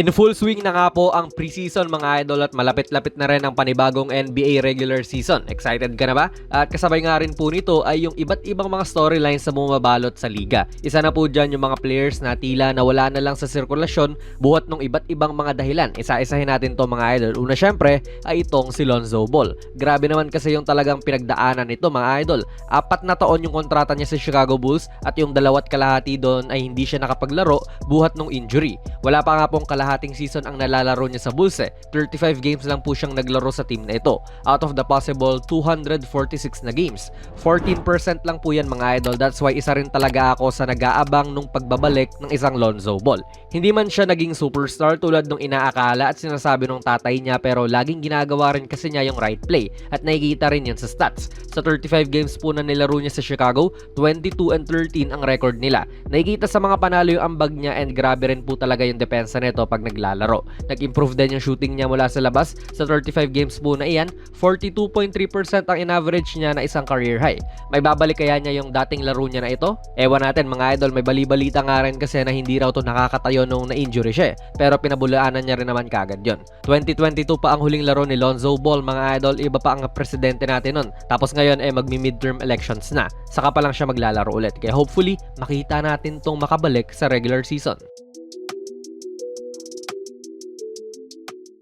In full swing na nga po ang preseason mga idol at malapit-lapit na rin ang panibagong NBA regular season. Excited ka na ba? At kasabay nga rin po nito ay yung iba't ibang mga storylines na bumabalot sa liga. Isa na po dyan yung mga players na tila nawala na lang sa sirkulasyon buhat ng iba't ibang mga dahilan. Isa-isahin natin to mga idol. Una syempre ay itong si Lonzo Ball. Grabe naman kasi yung talagang pinagdaanan nito mga idol. 4 na taon yung kontrata niya sa Chicago Bulls at yung 2.5 doon ay hindi siya nakapaglaro buhat ng injury. Wala pa nga pong kalahating season ang nalalaro niya sa Bulls 35 games lang po siyang naglaro sa team na ito. Out of the possible 246 na games, 14% lang po yan mga idol. That's why isa rin talaga ako sa nag-aabang nung pagbabalik ng isang Lonzo Ball. Hindi man siya naging superstar tulad nung inaakala at sinasabi ng tatay niya, pero laging ginagawa rin kasi niya yung right play at nakikita rin yan sa stats. Sa 35 games po na nilaro niya sa Chicago, 22-13 ang record nila. Nakikita sa mga panalo yung ambag niya and grabe rin po talaga yung depensa nito pag naglalaro. Nag-improve din yung shooting niya mula sa labas. Sa 35 games po na iyan, 42.3% ang in-average niya na isang career high. May babalik kaya niya yung dating laro niya na ito? Ewan natin mga idol, may bali-balita nga rin kasi na hindi raw to nakakatayo nung na-injury siya pero pinabulaanan niya rin naman kagad yon. 2022 pa ang huling laro ni Lonzo Ball mga idol, iba pa ang presidente natin nun. Tapos ngayon magmi-midterm elections na. Saka pa lang siya maglalaro ulit. Kaya hopefully makita natin tong makabalik sa regular season.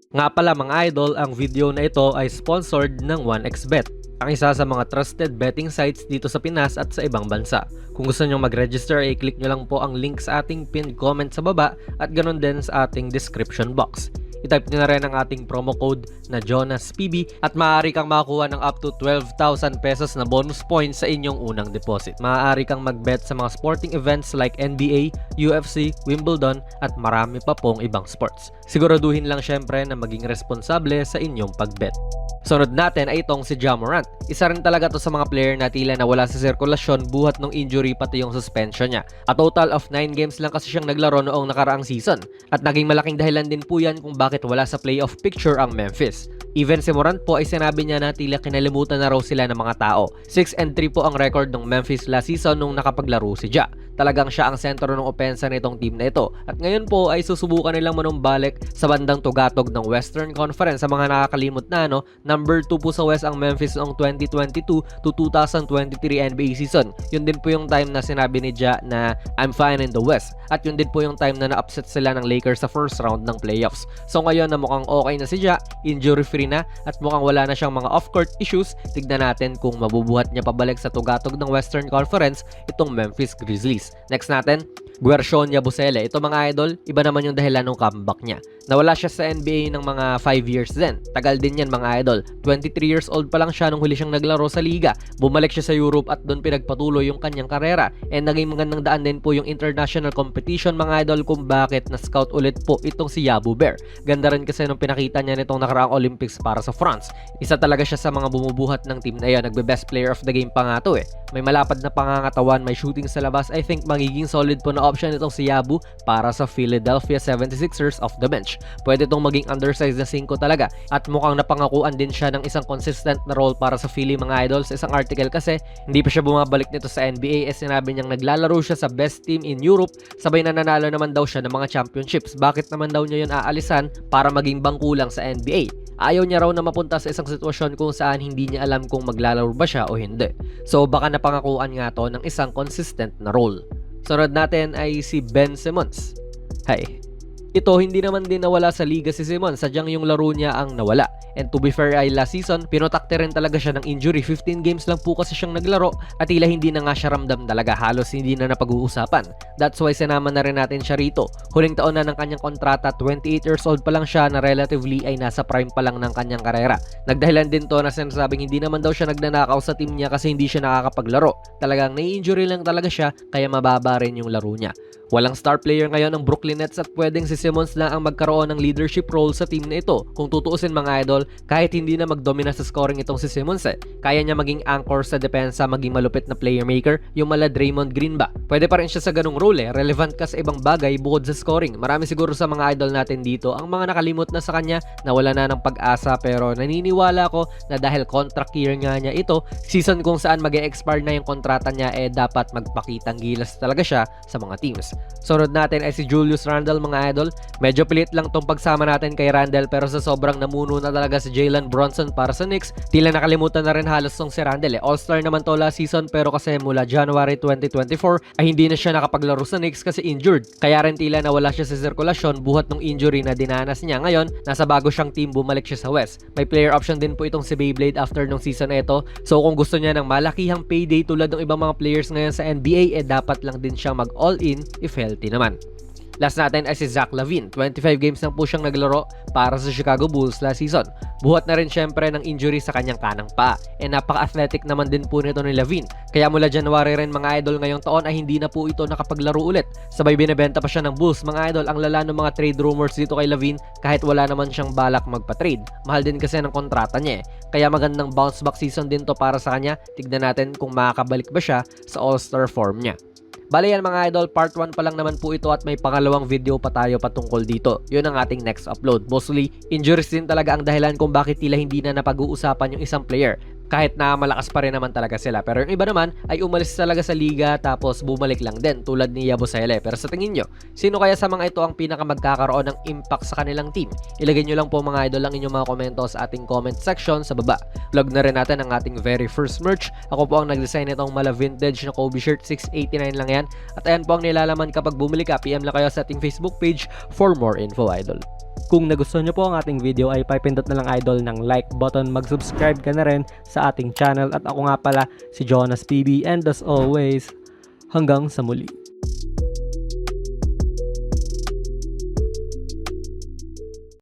Nga pala mga idol, ang video na ito ay sponsored ng 1xBet, ang isa sa mga trusted betting sites dito sa Pinas at sa ibang bansa. Kung gusto nyo mag-register ay click nyo lang po ang link sa ating pinned comment sa baba at ganoon din sa ating description box. I-type nyo na rin ang ating promo code na JONASPB at maaari kang makakuha ng up to 12,000 pesos na bonus points sa inyong unang deposit. Maaari kang mag-bet sa mga sporting events like NBA, UFC, Wimbledon at marami pa pong ibang sports. Siguraduhin lang syempre na maging responsable sa inyong pag-bet. Sunod natin ay itong si Ja Morant. Isa rin talaga to sa mga player na tila nawala sa sirkulasyon buhat ng injury pati yung suspension niya. A total of 9 games lang kasi siyang naglaro noong nakaraang season at naging malaking dahilan din po yan kung bakit wala sa playoff picture ang Memphis. Even si Morant po ay sinabi niya na tila kinalimutan na raw sila ng mga tao. 6-3 po ang record ng Memphis last season nung nakapaglaro si Ja. Talagang siya ang sentro ng opensa nitong team na ito. At ngayon po ay susubukan nilang manumbalik sa bandang tugatog ng Western Conference. Sa mga nakakalimot na number 2 po sa West ang Memphis noong 2022 to 2023 NBA season. Yun din po yung time na sinabi ni Ja na I'm fine in the West. At yun din po yung time na na-upset sila ng Lakers sa first round ng playoffs. So ngayon na mukhang okay na si Ja, injury free na at mukhang wala na siyang mga off-court issues, tignan natin kung mabubuhat niya pabalik sa tugatog ng Western Conference itong Memphis Grizzlies. Next natin, Guercion Yabusele. Ito mga idol, iba naman yung dahilan ng comeback niya. Nawala siya sa NBA ng mga 5 years din. Tagal din yan mga idol. 23 years old pa lang siya nung huli siyang naglaro sa liga. Bumalik siya sa Europe at doon pinagpatuloy yung kanyang karera. And naging magandang daan din po yung international competition mga idol kung bakit na-scout ulit po itong si Yabu Bear. Ganda rin kasi nung pinakita niya nitong nakaraang Olympics para sa France. Isa talaga siya sa mga bumubuhat ng team na yun. Nagbe-best player of the game pa nga to May malapad na pangangatawan, may shooting sa labas. I think magiging solid po na option itong si Yabu para sa Philadelphia 76ers off the bench. Pwede itong maging undersized na 5 talaga at mukhang napangakuan din siya ng isang consistent na role para sa Philly mga idol. Sa isang article kasi, hindi pa siya bumabalik nito sa NBA sinabi niyang naglalaro siya sa best team in Europe, sabay na nanalo naman daw siya ng mga championships. Bakit naman daw niya yun aalisan para maging bangkulang sa NBA? Ayaw niya raw na mapunta sa isang sitwasyon kung saan hindi niya alam kung maglalaro ba siya o hindi. So baka napangakuan nga to ng isang consistent na role. Sunod natin ay si Ben Simmons. Ito, hindi naman din nawala sa liga si Simmons, sadyang yung laro niya ang nawala. And to be fair ay last season, pinotakte rin talaga siya ng injury. 15 games lang po kasi siyang naglaro at tila hindi na nga siya ramdam talaga, halos hindi na napag-uusapan. That's why sinama na rin natin siya rito. Huling taon na ng kanyang kontrata, 28 years old pa lang siya na relatively ay nasa prime pa lang ng kanyang karera. Nagdahilan din to na sinasabing hindi naman daw siya nagnanakaw sa team niya kasi hindi siya nakakapaglaro. Talagang nai-injury lang talaga siya kaya mababa rin yung laro niya. Walang star player ngayon ng Brooklyn Nets at pwedeng si Simmons na ang magkaroon ng leadership role sa team na ito. Kung tutuusin mga idol, kahit hindi na mag-domina sa scoring itong si Simmons kaya niya maging anchor sa depensa, maging malupit na playmaker, yung mala Draymond Green ba. Pwede pa rin siya sa ganung role relevant ka sa ibang bagay bukod sa scoring. Marami siguro sa mga idol natin dito ang mga nakalimot na sa kanya na wala na ng pag-asa, pero naniniwala ko na dahil contract year nga niya ito, season kung saan mag-e-expire na yung kontrata niya dapat magpakitang gilas talaga siya sa mga teams. Sunod natin ay si Julius Randle mga idol. Medyo pilit lang tong pagsama natin kay Randle pero sa sobrang namuno na talaga si Jalen Brunson para sa Knicks, tila nakalimutan na rin halos tong si Randle. All-star naman to last season pero kasi mula January 2024 ay hindi na siya nakapaglaro sa Knicks kasi injured. Kaya rin tila nawala siya sa sirkulasyon buhat ng injury na dinanas niya. Ngayon, nasa bago siyang team, bumalik siya sa West. May player option din po itong si Beyblade after nung season na ito. So kung gusto niya ng malakihang payday tulad ng ibang mga players ngayon sa NBA, dapat lang din siyang mag all-in if healthy naman. Last natin ay si Zach LaVine. 25 games lang po siyang naglaro para sa Chicago Bulls last season. Buhat na rin syempre ng injury sa kanyang kanang paa. Napaka-athletic naman din po nito ni LaVine. Kaya mula January rin mga idol ngayong taon ay hindi na po ito nakapaglaro ulit. Sabay binebenta pa siya ng Bulls mga idol. Ang lala ng mga trade rumors dito kay LaVine kahit wala naman siyang balak magpa-trade. Mahal din kasi ng kontrata niya. Kaya magandang bounce back season din to para sa kanya. Tignan natin kung makakabalik ba siya sa all-star form niya. Bale yan mga idol, part 1 pa lang naman po ito at may pangalawang video pa tayo patungkol dito. Yun ang ating next upload. Mostly, injuries din talaga ang dahilan kung bakit tila hindi na napag-uusapan yung isang player. Kahit na malakas pa rin naman talaga sila. Pero yung iba naman ay umalis talaga sa liga tapos bumalik lang din tulad ni Yabusele. Pero sa tingin nyo, sino kaya sa mga ito ang pinaka magkakaroon ng impact sa kanilang team? Ilagay nyo lang po mga idol ang inyong mga komento sa ating comment section sa baba. Plug na rin natin ang ating very first merch. Ako po ang nag-design nitong mala vintage na Kobe shirt, 689 lang yan. At ayan po ang nilalaman kapag bumili ka. PM lang kayo sa ating Facebook page for more info idol. Kung nagustuhan nyo po ang ating video ay pipindot na lang idol ng like button, mag-subscribe ka na rin sa ating channel at ako nga pala si Jonas PB and as always, hanggang sa muli.